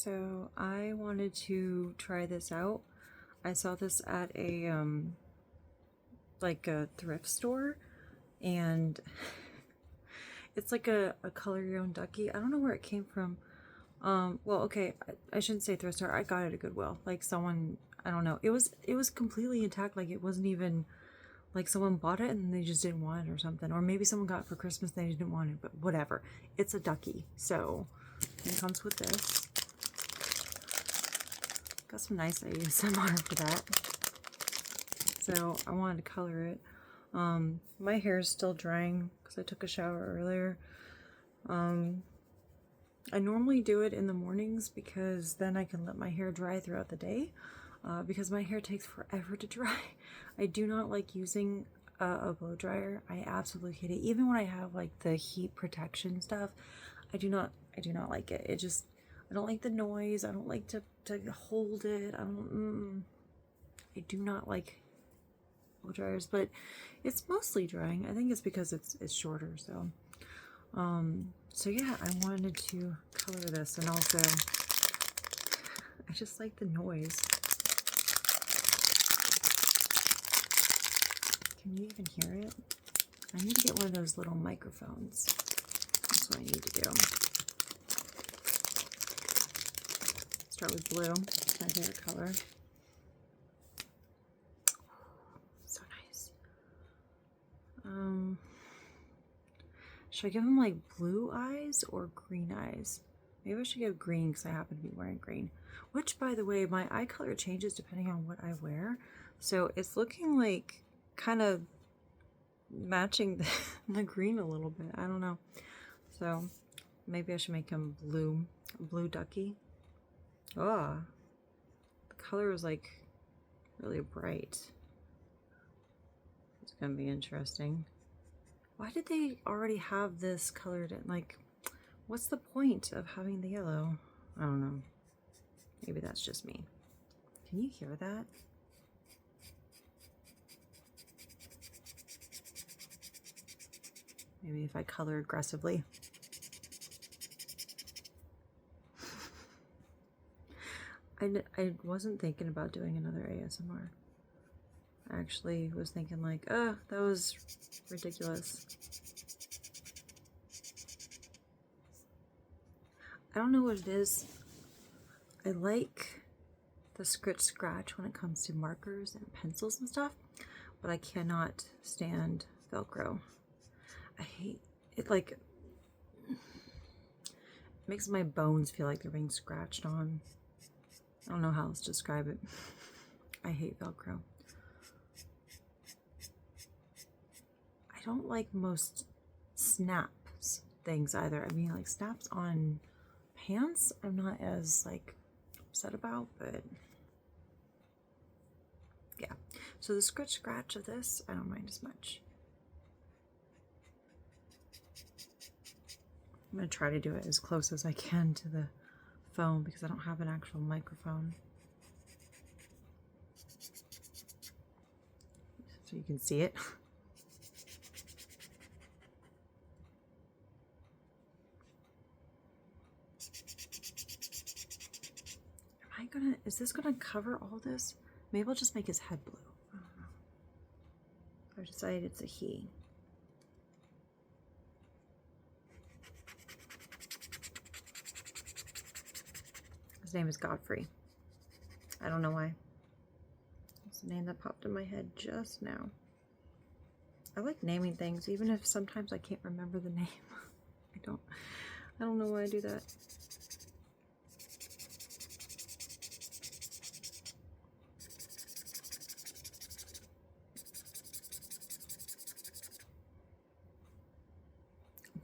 So I wanted to try this out. I saw this at a like a thrift store, and it's like a color your own ducky. I don't know where it came from. Well, okay, I shouldn't say thrift store. I got it at Goodwill. Like someone, I don't know. It was completely intact. Like it wasn't even like someone bought it and they just didn't want it or something. Or maybe someone got it for Christmas and they didn't want it, but whatever. It's a ducky. So it comes with this. Got some nice ASMR for that. So I wanted to color it. My hair is still drying because I took a shower earlier. I normally do it in the mornings because then I can let my hair dry throughout the day. Because my hair takes forever to dry. I do not like using a blow dryer. I absolutely hate it. Even when I have like the heat protection stuff, I do not like it. I don't like the noise. I don't like to hold it. I do not like blow dryers, but it's mostly drying. I think it's because it's shorter. So yeah, I wanted to color this, and also I just like the noise. Can you even hear it? I need to get one of those little microphones. That's what I need to do. Start with blue, my favorite color. So nice. Should I give him like blue eyes or green eyes? Maybe I should give green because I happen to be wearing green. Which, by the way, my eye color changes depending on what I wear. So it's looking like kind of matching the green a little bit. I don't know. So maybe I should make him blue. A blue ducky. Oh, the color is like really bright. It's gonna be interesting. Why did they already have this colored in? Like, what's the point of having the yellow? I don't know. Maybe that's just me. Can you hear that? Maybe if I color aggressively. I wasn't thinking about doing another ASMR. I actually was thinking like, oh, that was ridiculous. I don't know what it is. I like the scritch-scratch when it comes to markers and pencils and stuff, but I cannot stand Velcro. I hate it. Like, it makes my bones feel like they're being scratched on. I don't know how else to describe it. I hate Velcro. I don't like most snaps things either. I mean, like snaps on pants, I'm not as like upset about, but yeah. So the scratch of this, I don't mind as much. I'm gonna try to do it as close as I can to the phone because I don't have an actual microphone. So you can see it. Is this gonna cover all this? Maybe I'll just make his head blue. I don't know. I've decided it's a he. His name is Godfrey. I don't know why. It's the name that popped in my head just now. I like naming things, even if sometimes I can't remember the name. I don't know why I do that.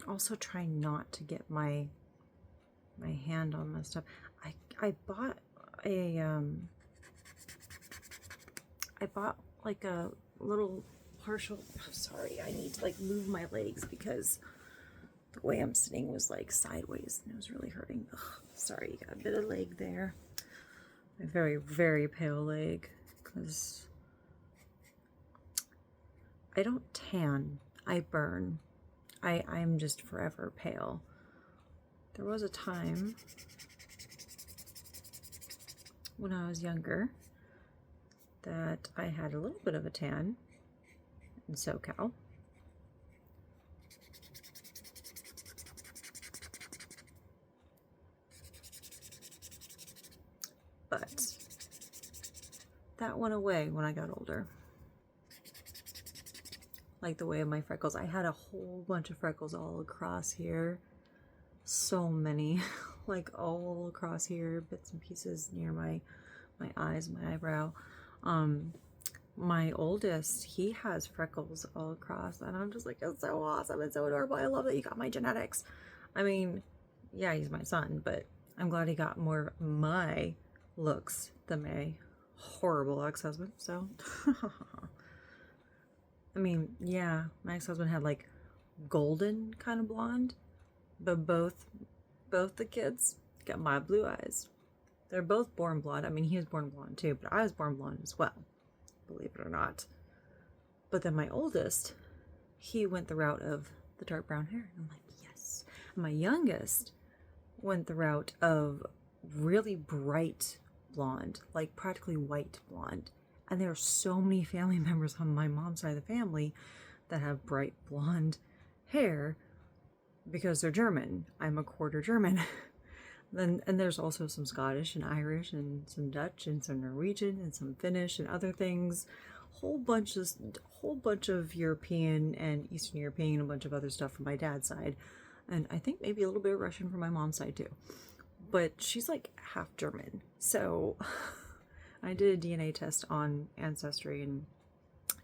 Also try not to get my hand on my stuff. I bought a I bought like a little partial, sorry, I need to like move my legs because the way I'm sitting was like sideways and it was really hurting. Ugh, sorry, you got a bit of leg there. My very, very pale leg because I don't tan, I burn. I'm just forever pale. There was a time when I was younger that I had a little bit of a tan in SoCal. But that went away when I got older. Like the way of my freckles. I had a whole bunch of freckles all across here. So many. Like all across here, bits and pieces near my eyes, my eyebrow. My oldest, he has freckles all across, and I'm just like, it's so awesome, it's so adorable. I love that you got my genetics. I mean, yeah, he's my son, but I'm glad he got more of my looks than my horrible ex-husband. So I mean, yeah, my ex-husband had like golden kind of blonde, but both the kids got my blue eyes. They're both born blonde. I mean, he was born blonde too, but I was born blonde as well, believe it or not. But then my oldest, he went the route of the dark brown hair. And I'm like, yes. And my youngest went the route of really bright blonde, like practically white blonde. And there are so many family members on my mom's side of the family that have bright blonde hair because they're German. I'm a quarter German. And there's also some Scottish and Irish and some Dutch and some Norwegian and some Finnish and other things. Whole bunch of European and Eastern European, a bunch of other stuff from my dad's side. And I think maybe a little bit of Russian from my mom's side too. But she's like half German. So I did a DNA test on Ancestry and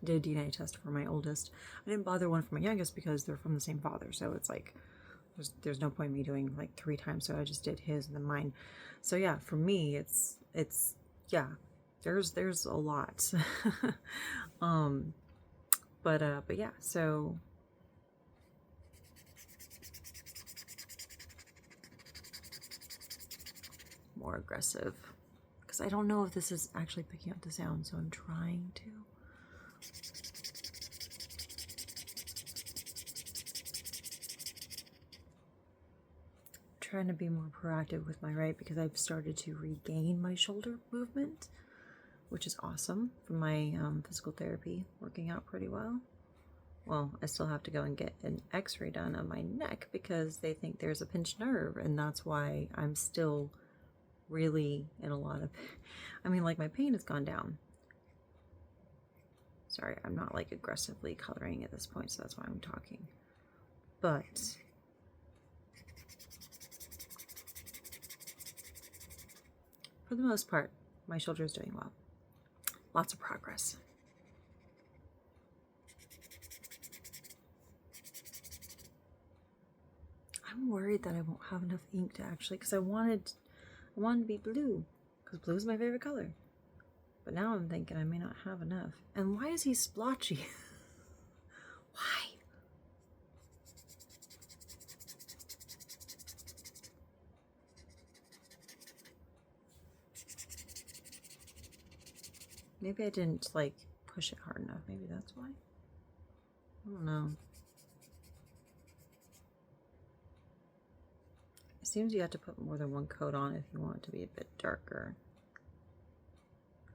did a DNA test for my oldest. I didn't bother one for my youngest because they're from the same father. So it's like, there's no point in me doing like 3 times. So I just did his and then mine. So yeah, for me, it's yeah, there's a lot. But yeah, so more aggressive, because I don't know if this is actually picking up the sound, so I'm trying to. Trying to be more proactive with my right, because I've started to regain my shoulder movement, which is awesome from my physical therapy working out pretty well. Well, I still have to go and get an x-ray done on my neck because they think there's a pinched nerve, and that's why I'm still really in a lot of, I mean, like my pain has gone down. Sorry, I'm not like aggressively coloring at this point, so that's why I'm talking. But for the most part, my shoulder is doing well. Lots of progress. I'm worried that I won't have enough ink to actually, because I wanted to be blue, because blue is my favorite color. But now I'm thinking I may not have enough. And why is he splotchy? Why? Maybe I didn't like push it hard enough. Maybe that's why. I don't know. It seems you have to put more than one coat on if you want it to be a bit darker.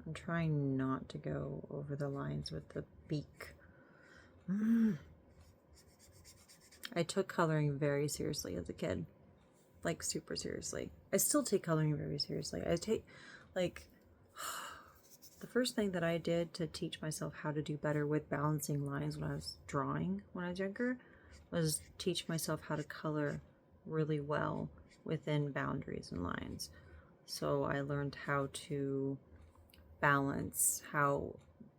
I'm trying not to go over the lines with the beak. I took coloring very seriously as a kid. Like super seriously. I still take coloring very seriously. I take like the first thing that I did to teach myself how to do better with balancing lines when I was drawing when I was younger was teach myself how to color really well within boundaries and lines. So I learned how to balance how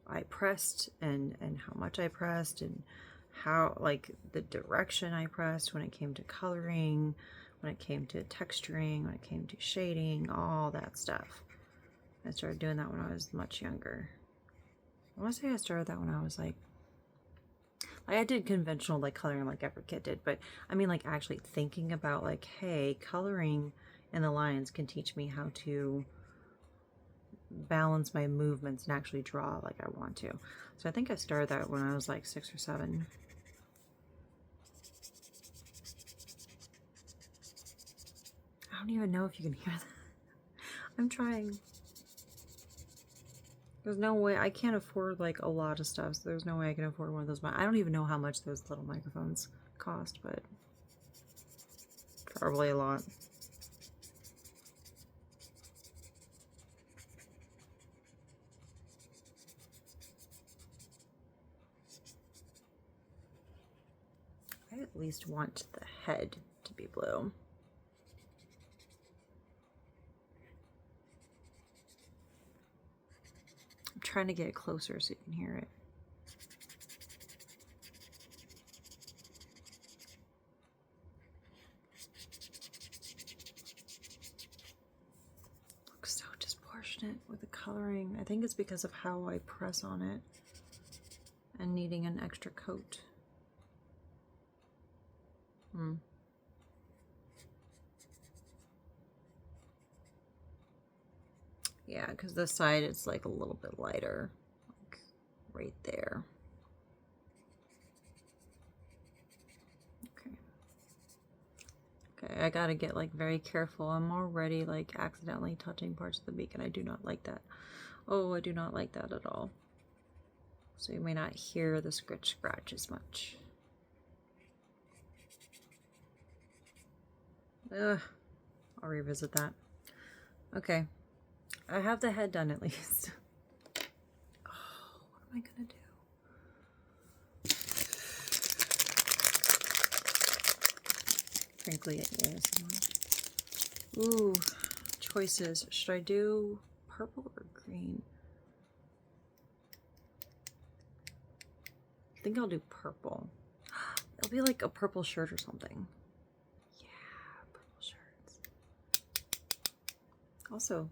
I pressed and how much I pressed and how, like, the direction I pressed when it came to coloring, when it came to texturing, when it came to shading, all that stuff. I started doing that when I was much younger. I want to say I started that when I was like I did conventional like coloring like every kid did, but I mean like actually thinking about like, hey, coloring in the lines can teach me how to balance my movements and actually draw like I want to. So I think I started that when I was like 6 or 7. I don't even know if you can hear that. I'm trying. There's no way, I can't afford like a lot of stuff, so there's no way I can afford one of those. I don't even know how much those little microphones cost, but probably a lot. I at least want the head to be blue. I'm trying to get it closer so you can hear it. Looks so disproportionate with the coloring. I think it's because of how I press on it and needing an extra coat. Yeah, because this side it's like a little bit lighter, like right there. Okay. Okay, I gotta get like very careful. I'm already like accidentally touching parts of the beak and I do not like that. Oh, I do not like that at all. So you may not hear the scritch scratch as much. Ugh, I'll revisit that. Okay, I have the head done at least. Oh, what am I gonna do? Crinkly ASMR. Ooh, choices. Should I do purple or green? I think I'll do purple. It'll be like a purple shirt or something. Also,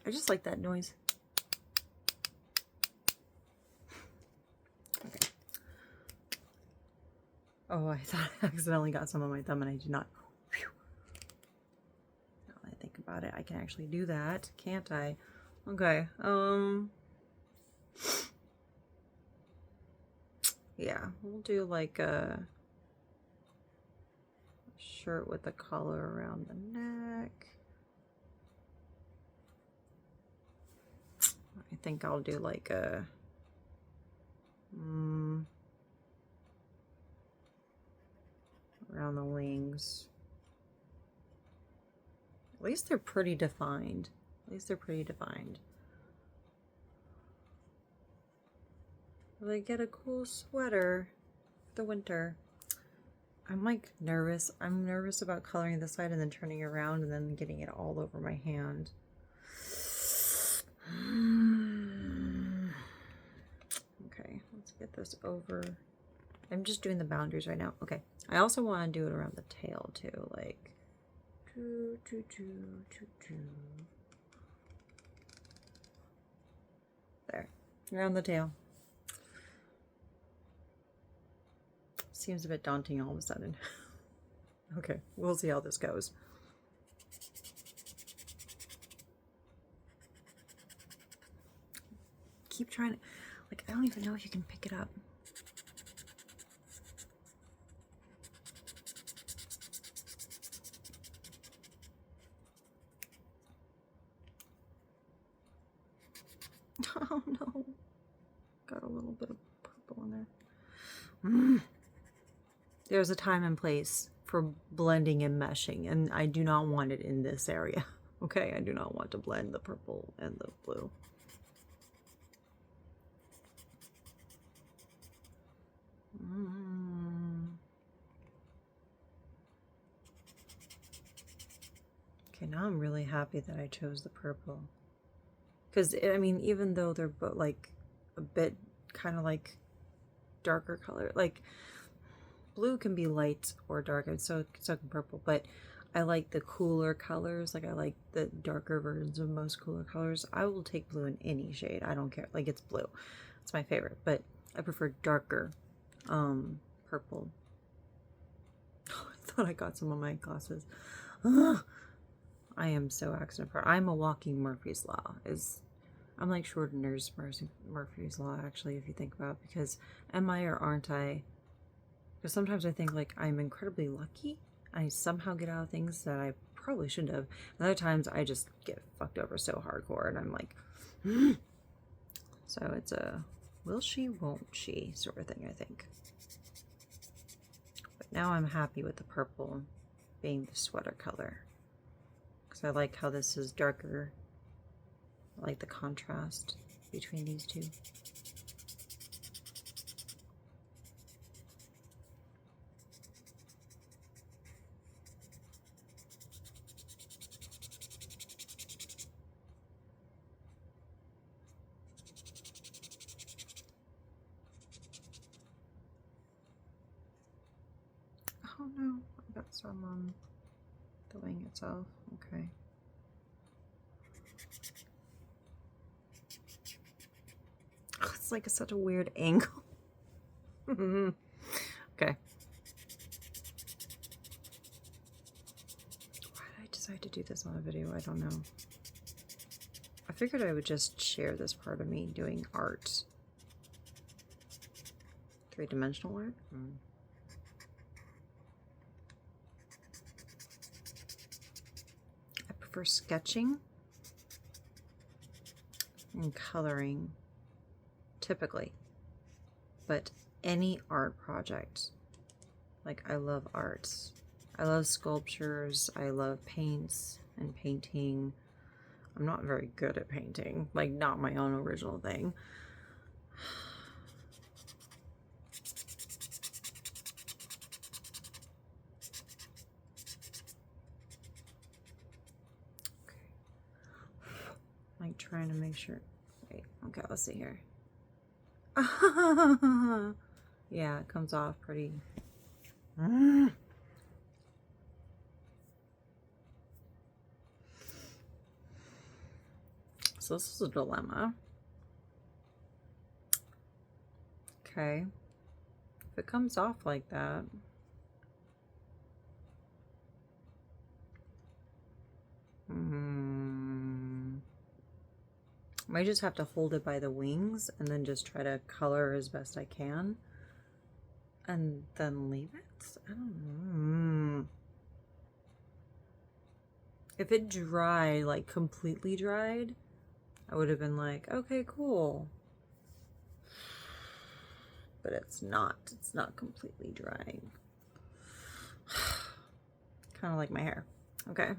I just like that noise. Okay. Oh, I thought I accidentally got some on my thumb and I did not. About it, I can actually do that, can't I? Okay, yeah, we'll do like a shirt with the collar around the neck. I think I'll do like a around the wings. At least they're pretty defined. At least they're pretty defined. Will I get a cool sweater for the winter? I'm like nervous. I'm nervous about coloring this side and then turning around and then getting it all over my hand. Okay, let's get this over. I'm just doing the boundaries right now. Okay, I also want to do it around the tail too, like there, around the tail. Seems a bit daunting all of a sudden. Okay, we'll see how this goes. Keep trying to, like, I don't even know if you can pick it up. Oh no, got a little bit of purple in there. There's a time and place for blending and meshing, and I do not want it in this area. Okay, I do not want to blend the purple and the blue. Okay, now I'm really happy that I chose the purple. Because, I mean, even though they're both like a bit kind of like darker color, like blue can be light or dark, and so can purple, but I like the cooler colors. Like I like the darker versions of most cooler colors. I will take blue in any shade. I don't care. Like it's blue. It's my favorite, but I prefer darker purple. Oh, I thought I got some of my glasses. Ugh. I am so accident prone. I'm a walking Murphy's Law. I'm like Schrodinger's Murphy's Law, actually, if you think about it, because am I or aren't I? Because sometimes I think like I'm incredibly lucky. I somehow get out of things that I probably shouldn't have. And other times I just get fucked over so hardcore, and I'm like, so it's a will she, won't she sort of thing, I think. But now I'm happy with the purple being the sweater color, because I like how this is darker. I like the contrast between these two. Oh no, I got some on the wing itself. Okay. Oh, it's like such a weird angle. Okay. Why did I decide to do this on a video? I don't know. I figured I would just share this part of me doing art. Three-dimensional art? I prefer sketching and coloring, typically. But any art project, like I love arts. I love sculptures, I love paints and painting. I'm not very good at painting, like not my own original thing. Like trying to make sure. Wait, okay, let's see here. Yeah, it comes off pretty. So this is a dilemma. Okay. If it comes off like that. I might just have to hold it by the wings and then just try to color as best I can. And then leave it? I don't know. If it dried, like completely dried, I would have been like, okay, cool. But it's not. It's not completely drying. Kind of like my hair. Okay.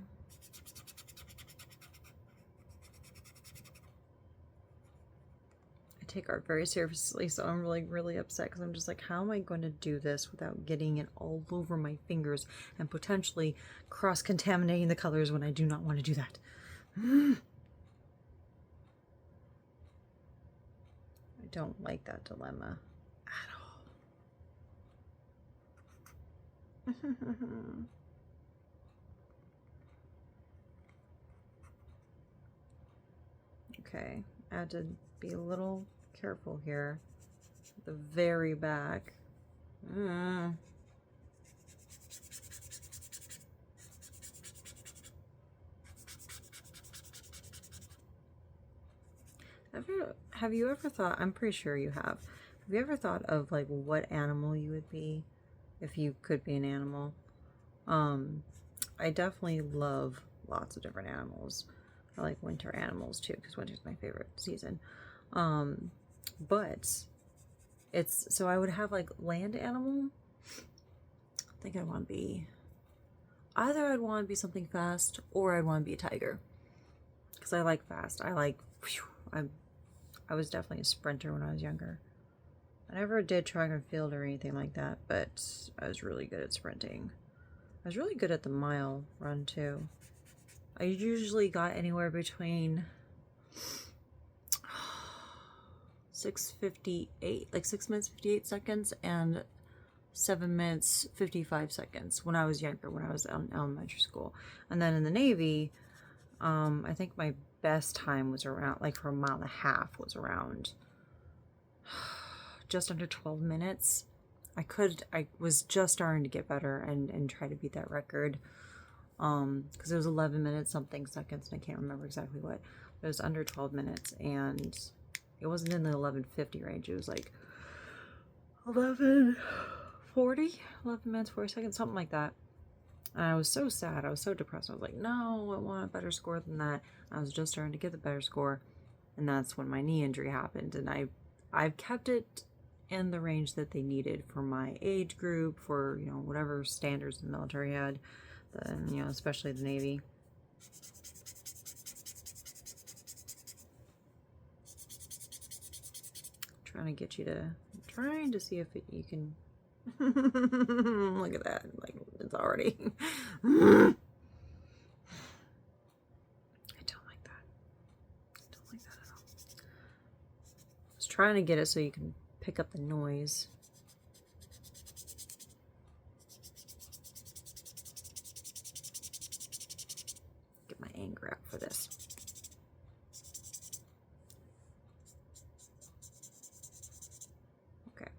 I take art very seriously, so I'm really upset because I'm just like, how am I going to do this without getting it all over my fingers and potentially cross-contaminating the colors when I do not want to do that? I don't like that dilemma at all. Okay, I had to be a little careful here. The very back. Have you ever thought, I'm pretty sure you have you ever thought of like what animal you would be if you could be an animal? I definitely love lots of different animals. I like winter animals too, because winter's my favorite season. But it's, so I would have like land animal. I think I want to be, either I'd want to be something fast or I'd want to be a tiger. Because I like fast. I like, I was definitely a sprinter when I was younger. I never did track and field or anything like that, but I was really good at sprinting. I was really good at the mile run too. I usually got anywhere between 6:58, like 6 minutes 58 seconds, and 7 minutes 55 seconds when I was younger, when I was in elementary school. And then in the Navy, I think my best time was around, like for a mile and a half, was around just under 12 minutes. I was just starting to get better and try to beat that record. because it was 11 minutes something seconds, and I can't remember exactly what. It was under 12 minutes, and it wasn't in the 11:50 range. It was like 11:40, 11 minutes 40 seconds, something like that. And I was so sad. I was so depressed. I was like, no, I want a better score than that. I was just starting to get the better score, and that's when my knee injury happened. And I've kept it in the range that they needed for my age group, for, you know, whatever standards the military had, you know, especially the Navy. Trying to get you to, trying to see if you can look at that, like it's already I don't like that. I don't like that at all. I was trying to get it so you can pick up the noise. Get my anger out for this. Okay.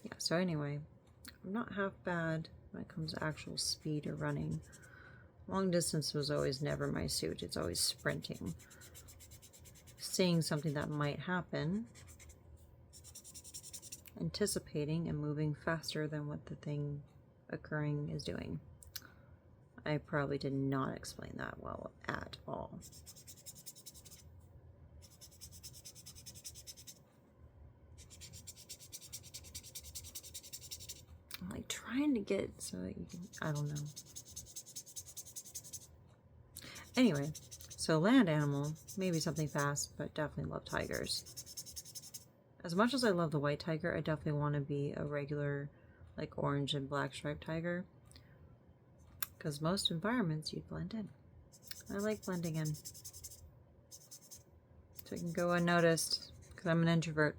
Yeah, so anyway, I'm not half bad when it comes to actual speed or running. Long distance was always never my suit. It's always sprinting. Seeing something that might happen, anticipating and moving faster than what the thing occurring is doing. I probably did not explain that well at all. I'm like trying to get so that you can, I don't know. Anyway, so land animal, maybe something fast, but definitely love tigers. As much as I love the white tiger, I definitely want to be a regular, like orange and black striped tiger. Because most environments you'd blend in. I like blending in. So I can go unnoticed, because I'm an introvert.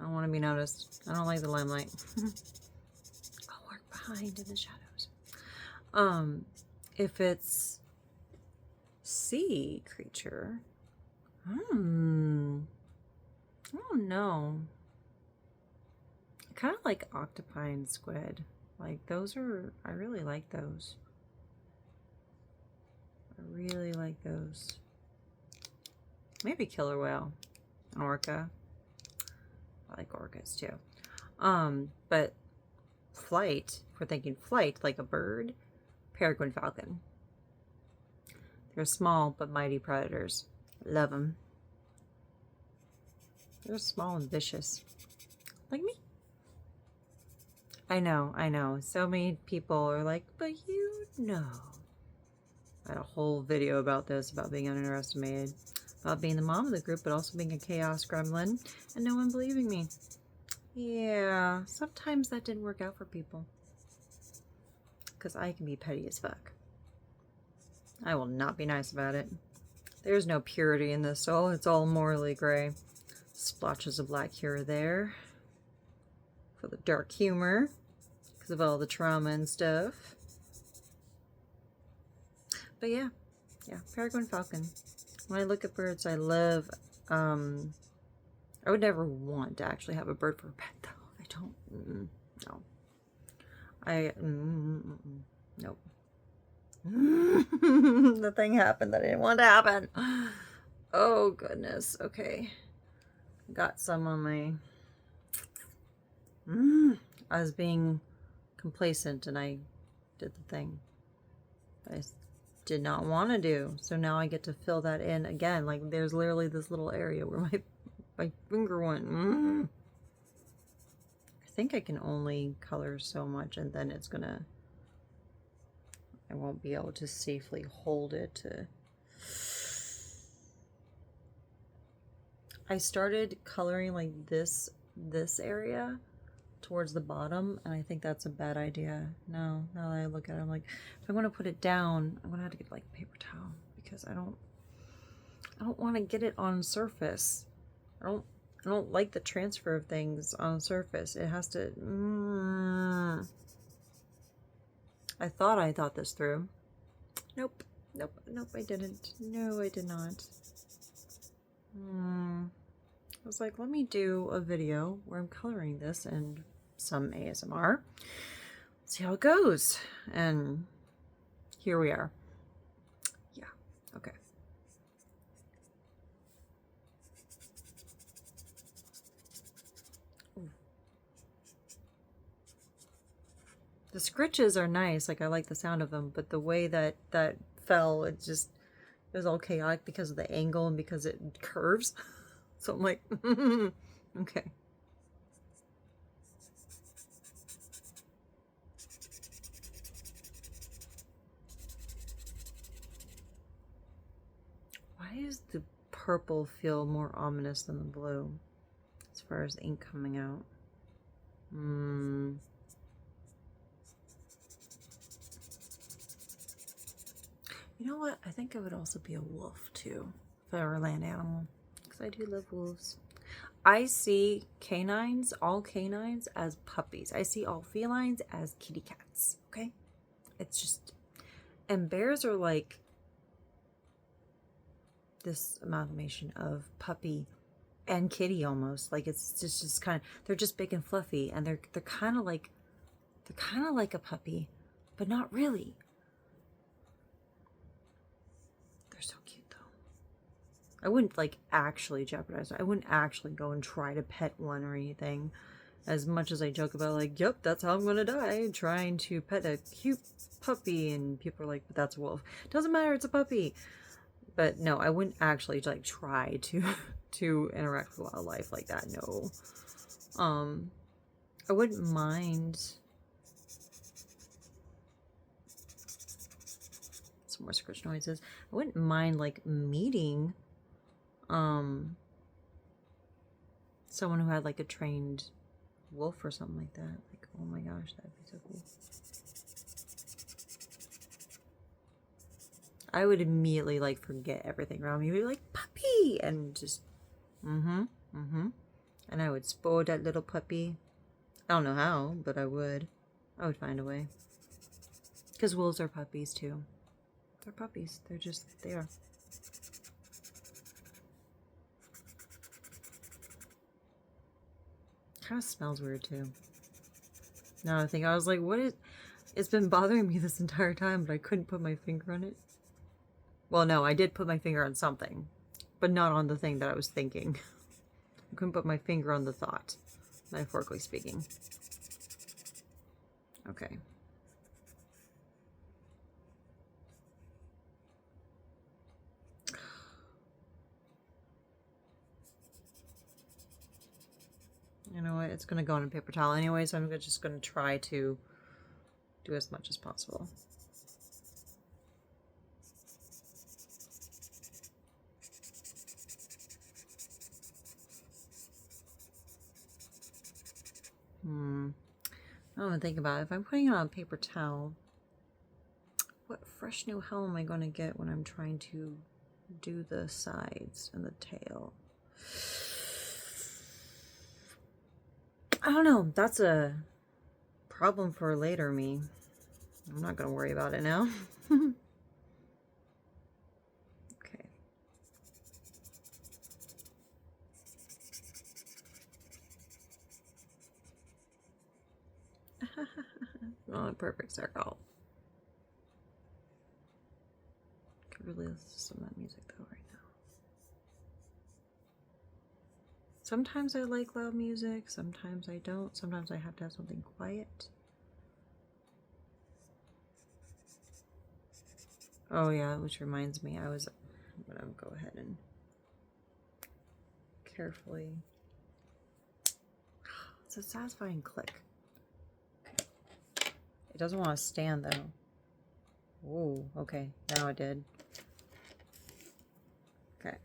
I don't want to be noticed. I don't like the limelight. I'll work behind in the shadows. If it's sea creature, I don't know. I kind of like octopi and squid. Like those are, I really like those. I really like those. Maybe killer whale, an orca. I like orcas too. But flight, if we're thinking flight, like a bird, peregrine falcon. They're small but mighty predators. Love them. They're small and vicious. Like me. I know. So many people are like, but you know. I had a whole video about this, about being underestimated, about being the mom of the group, but also being a chaos gremlin, and no one believing me. Yeah, sometimes that didn't work out for people. Because I can be petty as fuck. I will not be nice about it. There's no purity in this soul. It's all morally gray. Splotches of black here or there. For the dark humor. Because of all the trauma and stuff. But yeah, peregrine falcon. When I look at birds, I love, I would never want to actually have a bird for a pet, though. I don't, no. Nope. The thing happened that I didn't want to happen. Oh, goodness. Okay. Got some on my, I was being complacent and I did the thing I did not want to do. So now I get to fill that in again. Like there's literally this little area where my finger went. I think I can only color so much and then it's gonna, I won't be able to safely hold it to. I started coloring like this area towards the bottom, and I think that's a bad idea. No, now that I look at it, I'm like, if I'm going to put it down, I'm going to have to get like a paper towel, because I don't want to get it on surface. I don't like the transfer of things on surface. It has to, I thought this through. Nope, I didn't. No, I did not. I was like, let me do a video where I'm coloring this and some ASMR. see how it goes. And here we are. Yeah, okay. The scritches are nice, like I like the sound of them, but the way that fell, it was all chaotic because of the angle and because it curves. So I'm like, okay. Why does the purple feel more ominous than the blue as far as ink coming out? You know what? I think I would also be a wolf too, if I were a land animal, because I do love wolves. I see canines, all canines, as puppies. I see all felines as kitty cats, okay? It's just, and bears are like this amalgamation of puppy and kitty almost. Like it's just kind of, they're just big and fluffy, and they're kind of like a puppy, but not really. So cute though. I wouldn't like actually jeopardize it. I wouldn't actually go and try to pet one or anything. As much as I joke about like, yep, that's how I'm gonna die, trying to pet a cute puppy, and people are like, but that's a wolf. Doesn't matter, it's a puppy. But no, I wouldn't actually like try to interact with wildlife like that. No. I wouldn't mind more scritch noises. I wouldn't mind like meeting someone who had like a trained wolf or something like that. Like, oh my gosh, that'd be so cool. I would immediately like forget everything around me. Be like, puppy, and just and I would spoil that little puppy. I don't know how, but I would find a way, because wolves are puppies too. They're puppies. They are. Kind of smells weird too. Now I think, I was like, what is, it's been bothering me this entire time, but I couldn't put my finger on it. Well, no, I did put my finger on something, but not on the thing that I was thinking. I couldn't put my finger on the thought, metaphorically speaking. Okay. You know what? It's going to go on a paper towel anyway, so I'm just going to try to do as much as possible. I don't even think about it. If I'm putting it on a paper towel, what fresh new hell am I going to get when I'm trying to do the sides and the tail? I don't know. That's a problem for later me. I'm not going to worry about it now. Okay. Not a perfect circle. Could really listen to some of that music though right now. Sometimes I like loud music, sometimes I don't. Sometimes I have to have something quiet. Oh yeah, which reminds me, I'm gonna go ahead and carefully. It's a satisfying click. Okay. It doesn't want to stand though. Ooh, okay, now it did. Okay.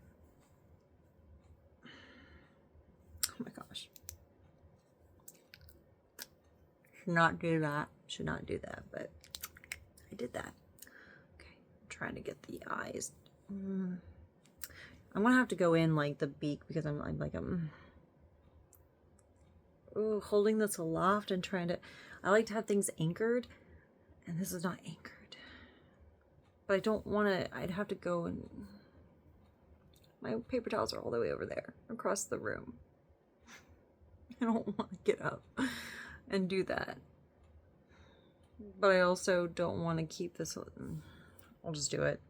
Oh my gosh. Should not do that. Should not do that, but I did that. Okay, I'm trying to get the eyes. I'm gonna have to go in like the beak, because I'm like holding this aloft and trying to. I like to have things anchored, and this is not anchored. But I don't want to. I'd have to go and. My paper towels are all the way over there, across the room. I don't want to get up and do that. But I also don't want to keep this. I'll just do it.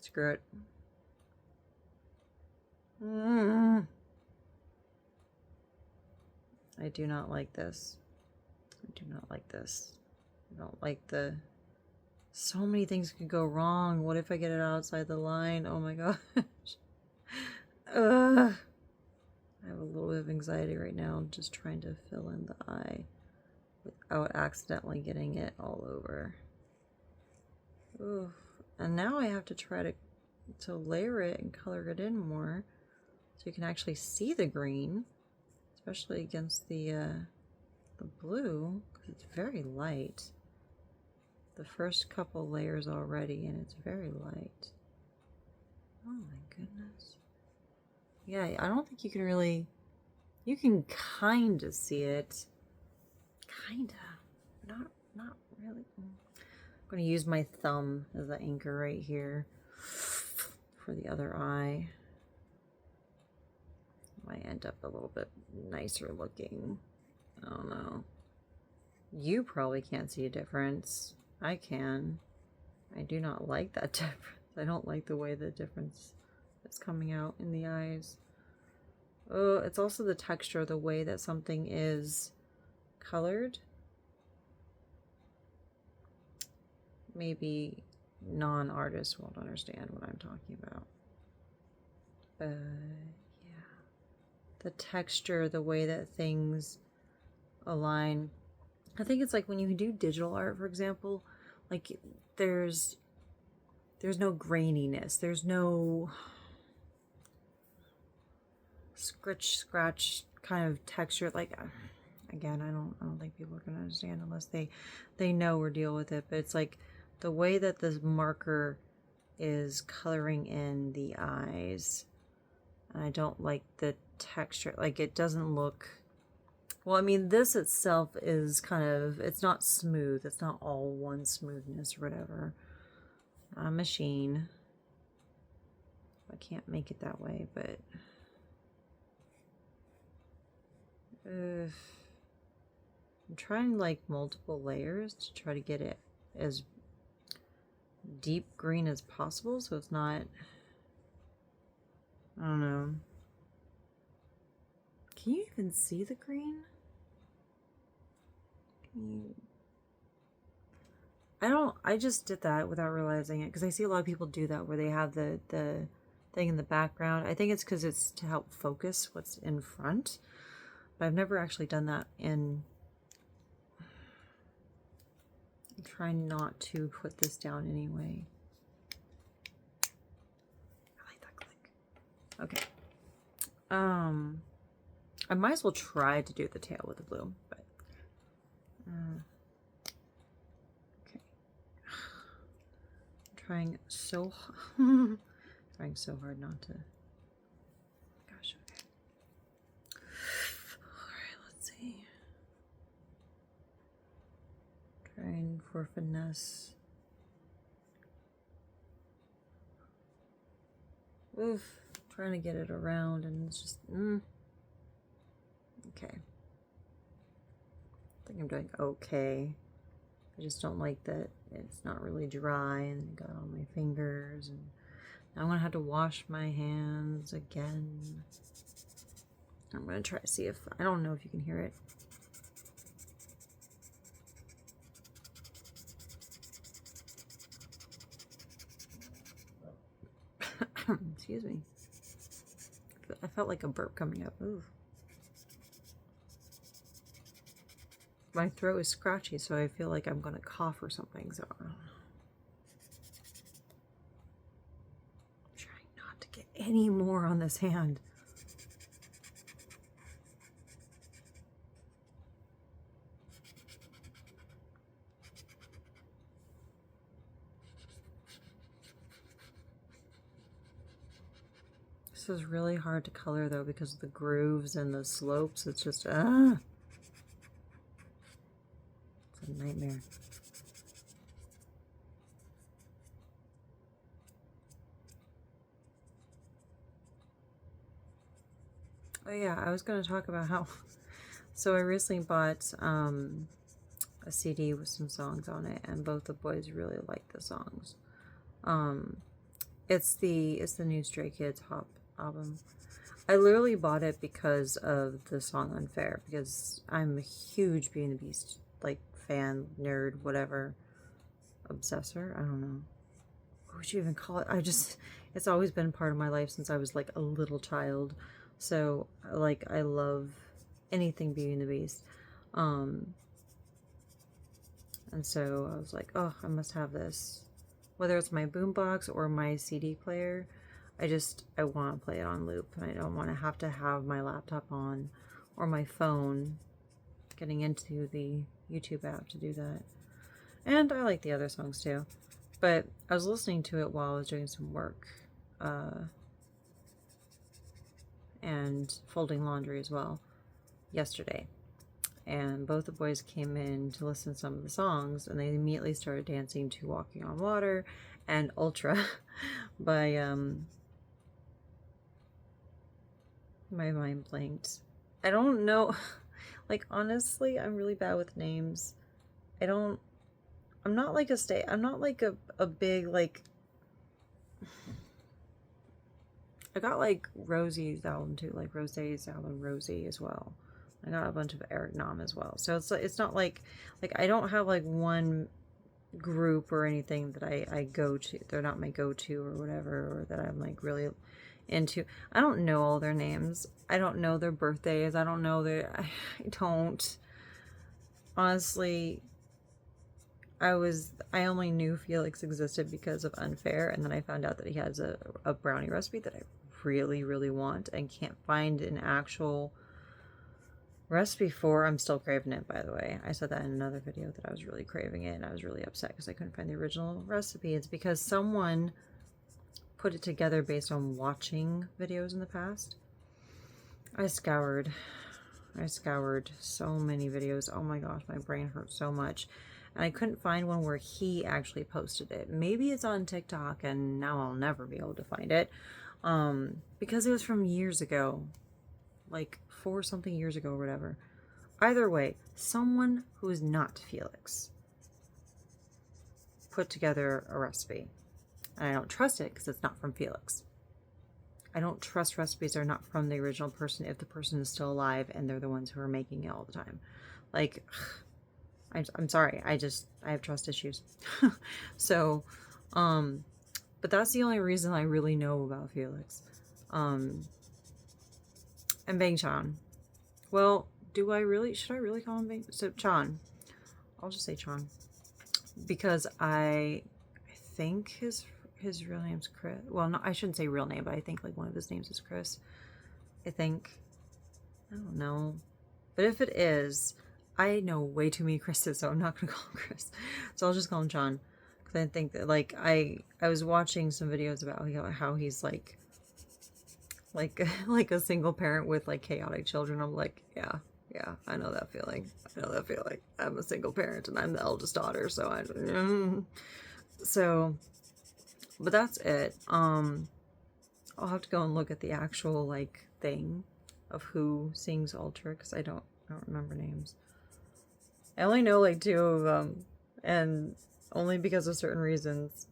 Screw it. I do not like this. I do not like this. I don't like the... So many things could go wrong. What if I get it outside the line? Oh my gosh. Ugh. I have a little bit of anxiety right now just trying to fill in the eye without accidentally getting it all over. Oof. And now I have to try to layer it and color it in more so you can actually see the green, especially against the blue, because it's very light. The first couple layers already, and it's very light. Oh my goodness. Yeah, I don't think you can really... You can kind of see it. Kinda. Not really. I'm going to use my thumb as the anchor right here for the other eye. Might end up a little bit nicer looking. I don't know. You probably can't see a difference. I can. I do not like that difference. I don't like the way the difference is coming out in the eyes. Oh, it's also the texture, the way that something is colored. Maybe non-artists won't understand what I'm talking about. Yeah. The texture, the way that things align. I think it's like when you do digital art, for example, like there's no graininess, there's no scritch-scratch kind of texture. Like, again, I don't think people are gonna understand unless they know or deal with it. But it's like the way that this marker is coloring in the eyes. I don't like the texture. Like, it doesn't look... Well, I mean, this itself is kind of... It's not smooth. It's not all one smoothness or whatever. A machine. I can't make it that way, but... I'm trying, like, multiple layers to try to get it as deep green as possible, so it's not... I don't know. Can you even see the green? I just did that without realizing it, because I see a lot of people do that where they have the thing in the background. I think it's because it's to help focus what's in front, but I've never actually done that in... I'm trying not to put this down anyway. I like that click. Okay. I might as well try to do the tail with the blue, but okay. I'm trying so hard not to. Gosh, okay. All right, let's see. Trying for finesse. Oof, trying to get it around, and it's just okay. I think I'm doing okay. I just don't like that it's not really dry and it got on my fingers, and now I'm gonna have to wash my hands again. I'm gonna try to see if... I don't know if you can hear it. Excuse me. I felt like a burp coming up. Ooh. My throat is scratchy, so I feel like I'm gonna cough or something, so I don't know. I'm trying not to get any more on this hand. This is really hard to color though because of the grooves and the slopes. It's just, it's a nightmare. Oh yeah, I was going to talk about how, so I recently bought a CD with some songs on it, and both the boys really like the songs. It's the new Stray Kids Hop album. I literally bought it because of the song Unfair, because I'm a huge Beauty and the Beast like fan, nerd, whatever, obsessor, I don't know. What would you even call it? It's always been part of my life since I was like a little child. So like I love anything Beauty and the Beast. And so I was like, oh, I must have this. Whether it's my boombox or my CD player, I want to play it on loop, and I don't want to have my laptop on or my phone getting into the YouTube app to do that. And I like the other songs too. But I was listening to it while I was doing some work and folding laundry as well yesterday. And both the boys came in to listen to some of the songs, and they immediately started dancing to Walking on Water and Ultra by my mind blanked. I don't know. Like, honestly, I'm really bad with names. I'm not like a big, like, I got like Rosie's album too, like Rosé's album, Rosie as well. I got a bunch of Eric Nam as well. So it's not like I don't have like one group or anything that I go to. They're not my go-to or whatever, or that I'm like really into. I don't know all their names. I don't know their birthdays. I don't know I don't. Honestly, I only knew Felix existed because of Unfair, and then I found out that he has a brownie recipe that I really, really want and can't find an actual recipe for. I'm still craving it, by the way. I said that in another video that I was really craving it, and I was really upset because I couldn't find the original recipe. It's because someone put it together based on watching videos in the past. I scoured so many videos. Oh my gosh, my brain hurts so much. And I couldn't find one where he actually posted it. Maybe it's on TikTok, and now I'll never be able to find it. Because it was from years ago. Like 4-something years ago or whatever. Either way, someone who is not Felix put together a recipe. And I don't trust it because it's not from Felix. I don't trust recipes that are not from the original person if the person is still alive and they're the ones who are making it all the time. Like, I'm sorry. I have trust issues. So, but that's the only reason I really know about Felix. And Bang Chan. Well, should I really call him Bang? So, Chan. I'll just say Chan. Because I think his real name's Chris. Well, no, I shouldn't say real name, but I think like one of his names is Chris. I think. I don't know. But if it is, I know way too many Chris's, so I'm not going to call him Chris. So I'll just call him Chan. Because I think that, like, I was watching some videos about how he's like a single parent with like chaotic children. I'm like, yeah, I know that feeling. I'm a single parent and I'm the eldest daughter, so but that's it. I'll have to go and look at the actual like thing of who sings Ultra, because I don't remember names. I only know like 2 of them, and only because of certain reasons.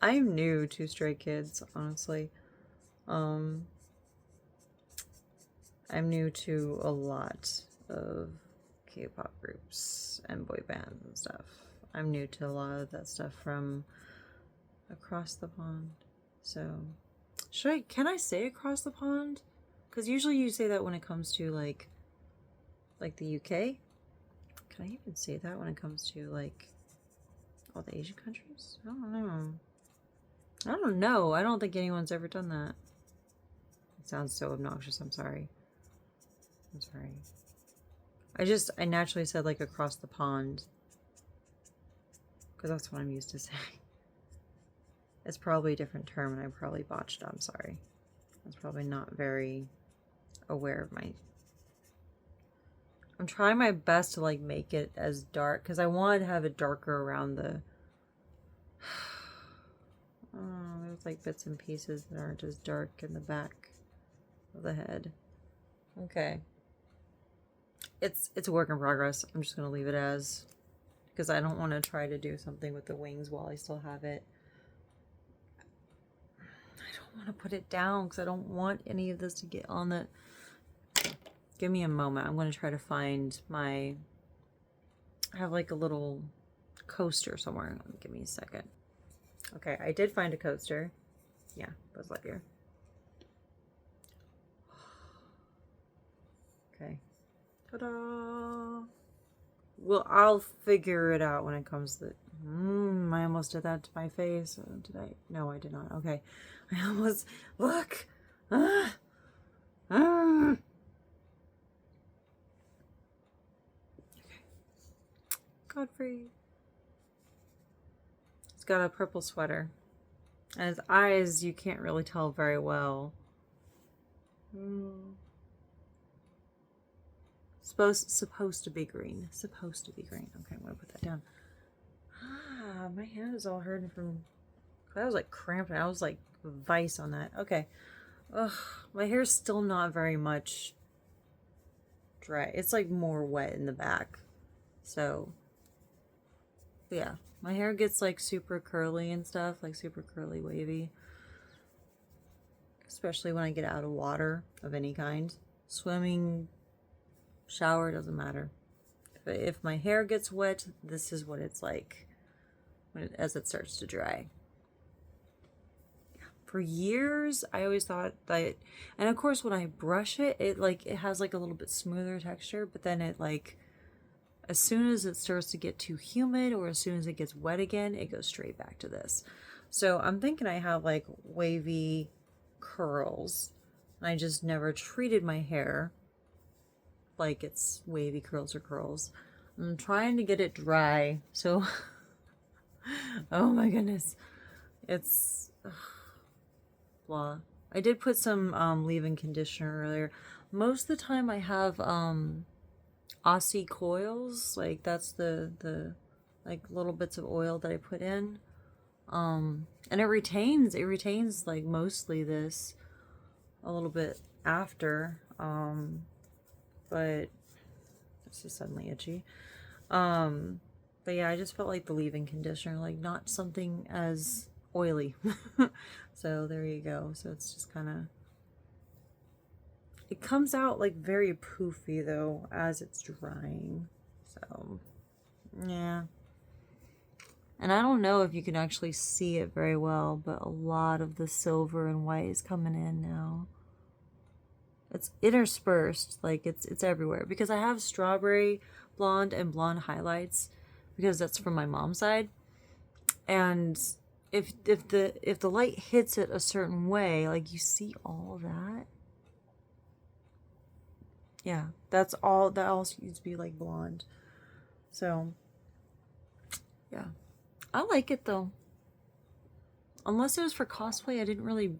I'm new to Stray Kids, honestly. I'm new to a lot of K-pop groups and boy bands and stuff. I'm new to a lot of that stuff from across the pond. So, can I say across the pond? Because usually you say that when it comes to like the UK. Can I even say that when it comes to like all the Asian countries? I don't know. I don't think anyone's ever done that. It sounds so obnoxious. I'm sorry. I naturally said like across the pond, because that's what I'm used to saying. It's probably a different term and I probably botched it. I'm sorry. I was probably not very aware of I'm trying my best to like make it as dark, because I wanted to have it darker around the there's like bits and pieces that aren't as dark in the back of the head. Okay. it's a work in progress. I'm just gonna leave it as, because I don't want to try to do something with the wings while I still have it. I don't want to put it down because I don't want any of this to get on the... Give me a moment. I'm going to try to find my... I have like a little coaster somewhere. Give me a second. Okay, I did find a coaster. Yeah, Buzz Lightyear. Okay. Ta-da! Well, I'll figure it out when it comes to... I almost did that to my face. Did I? No, I did not. Okay. I almost... Look! Okay. Godfrey. He's got a purple sweater. And his eyes, you can't really tell very well. Supposed to be green. Supposed to be green. Okay, I'm gonna put that down. Ah, my hand is all hurting from... I was like cramping. I was like vice on that. Okay. Ugh, my hair's still not very much dry. It's like more wet in the back. So, yeah. My hair gets like super curly and stuff. Like super curly, wavy. Especially when I get out of water of any kind. Swimming... shower, doesn't matter. If my hair gets wet, this is what it's like as it starts to dry. For years, I always thought that, and of course when I brush it, it has like a little bit smoother texture, but then it like, as soon as it starts to get too humid or as soon as it gets wet again, it goes straight back to this. So I'm thinking I have like wavy curls. I just never treated my hair like it's wavy curls or curls. I'm trying to get it dry, so oh my goodness, it's blah. I did put some leave-in conditioner earlier. Most of the time I have Aussie coils, like that's the like little bits of oil that I put in, and it retains like mostly this a little bit after, but this is suddenly itchy. But yeah, I just felt like the leave-in conditioner, like not something as oily. So there you go. So it's just kind of, it comes out like very poofy though as it's drying. So yeah. And I don't know if you can actually see it very well, but a lot of the silver and white is coming in now. It's interspersed, like it's everywhere, because I have strawberry blonde and blonde highlights because that's from my mom's side. And if the light hits it a certain way, like you see all that. Yeah, that also used to be like blonde. So yeah. I like it though. Unless it was for cosplay, I didn't really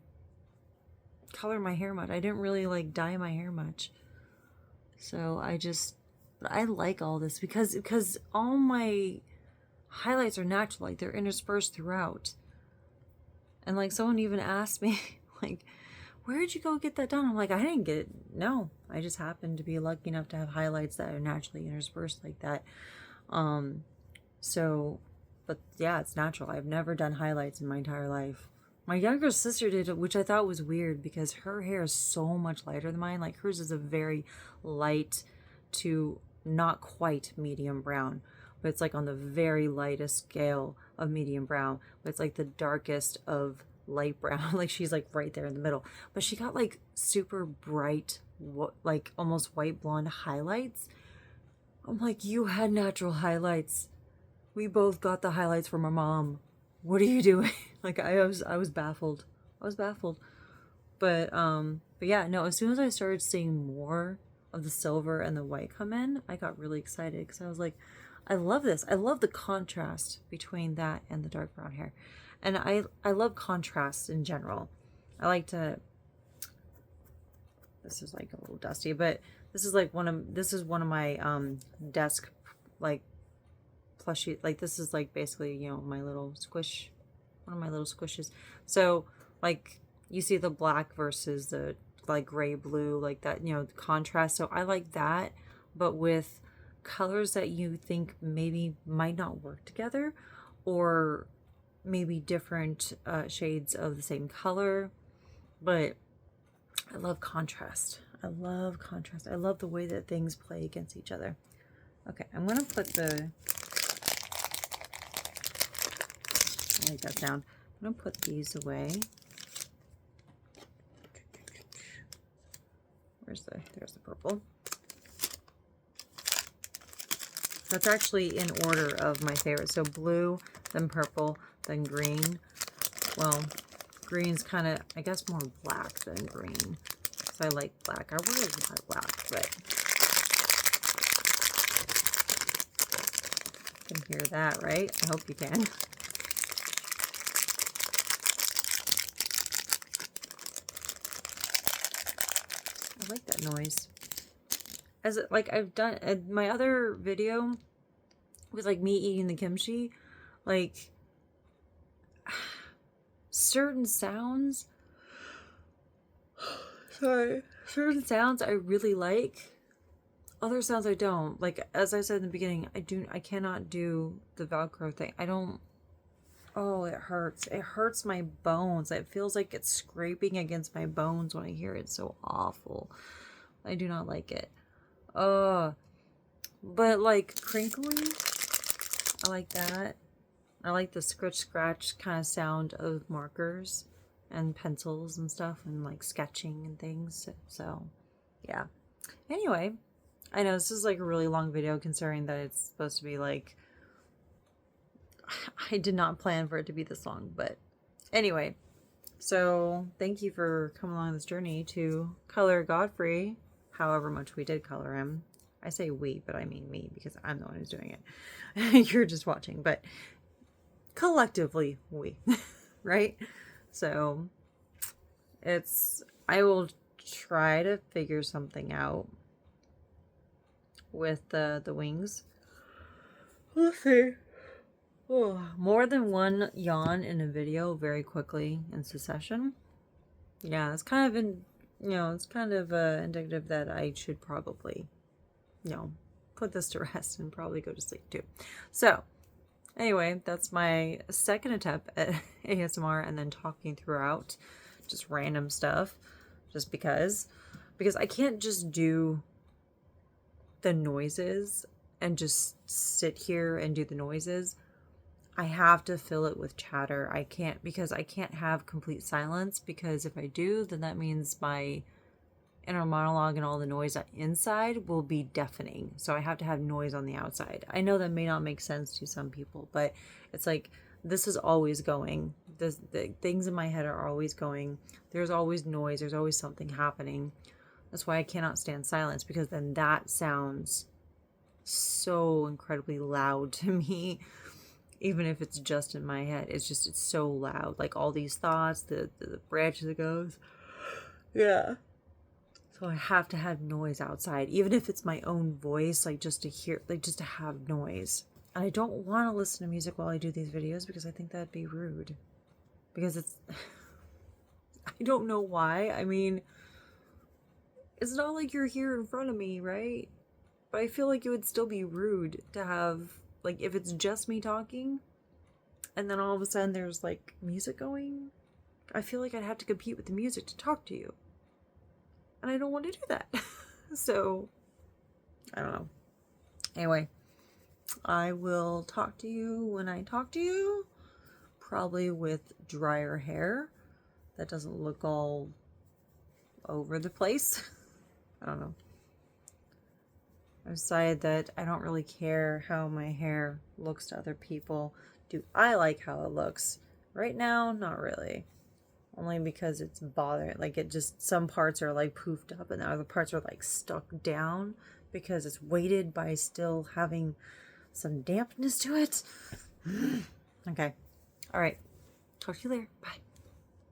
color my hair much. I didn't really like dye my hair much. So but I like all this because all my highlights are natural, like they're interspersed throughout. And like someone even asked me, like, where did you go get that done? I'm like, I didn't get it. No, I just happened to be lucky enough to have highlights that are naturally interspersed like that. So, but yeah, it's natural. I've never done highlights in my entire life. My younger sister did it, which I thought was weird because her hair is so much lighter than mine. Like hers is a very light to not quite medium brown, but it's like on the very lightest scale of medium brown, but it's like the darkest of light brown. Like she's like right there in the middle, but she got like super bright, like almost white blonde highlights. I'm like, you had natural highlights. We both got the highlights from our mom. What are you doing? Like I was baffled. I was baffled. But yeah, no, as soon as I started seeing more of the silver and the white come in, I got really excited because I was like, I love this. I love the contrast between that and the dark brown hair. And I love contrast in general. I like to, this is like a little dusty, but this is one of my desk like plushie, like this is like basically, you know, my little squish, one of my little squishes. So like you see the black versus the like gray blue, like that, you know, the contrast. So I like that. but with colors that you think maybe might not work together, or maybe different shades of the same color. But I love contrast. I love contrast. I love the way that things play against each other. Okay, I'm gonna put the, I like that sound. I'm gonna put these away. There's the purple. That's actually in order of my favorite. So blue, then purple, then green. Well, green's kind of, I guess, more black than green. So I like black. I really like black, but you can hear that, right? I hope you can. I like that noise. As it, like I've done my other video with like me eating the kimchi, like certain sounds, certain sounds I really like, other sounds I don't. Like, as I said in the beginning, I cannot do the Velcro thing. I don't, oh, it hurts. It hurts my bones. It feels like it's scraping against my bones when I hear it. It's so awful. I do not like it. But like crinkling, I like that. I like the scritch-scratch kind of sound of markers and pencils and stuff, and like sketching and things. So yeah. Anyway, I know this is like a really long video considering that it's supposed to be like, I did not plan for it to be this long, but anyway. So thank you for coming along this journey to color Godfrey, however much we did color him. I say we, but I mean me, because I'm the one who's doing it. You're just watching, but collectively we, right? So I will try to figure something out with the wings. We'll see. Oh, more than one yawn in a video very quickly in succession. Yeah, it's kind of it's kind of indicative that I should probably, put this to rest and probably go to sleep too. So anyway, that's my second attempt at ASMR, and then talking throughout just random stuff, just because I can't just do the noises and just sit here and do the noises. I have to fill it with chatter. I can't have complete silence, because if I do, then that means my inner monologue and all the noise inside will be deafening. So I have to have noise on the outside. I know that may not make sense to some people, but it's like, this is always going. The things in my head are always going. There's always noise. There's always something happening. That's why I cannot stand silence, because then that sounds so incredibly loud to me. Even if it's just in my head, it's so loud. Like all these thoughts, the branch that goes. Yeah. So I have to have noise outside, even if it's my own voice, like just to hear, like just to have noise. And I don't want to listen to music while I do these videos, because I think that'd be rude. Because it's, I don't know why. I mean, it's not like you're here in front of me, right? But I feel like it would still be rude to have, like, if it's just me talking, and then all of a sudden there's like music going, I feel like I'd have to compete with the music to talk to you. And I don't want to do that. So, I don't know. Anyway, I will talk to you when I talk to you. Probably with drier hair that doesn't look all over the place. I don't know. I decided that I don't really care how my hair looks to other people. Do I like how it looks? Right now, not really. Only because it's bothering. Like, it just, some parts are like poofed up and the other parts are like stuck down because it's weighted by still having some dampness to it. Okay. All right. Talk to you later. Bye.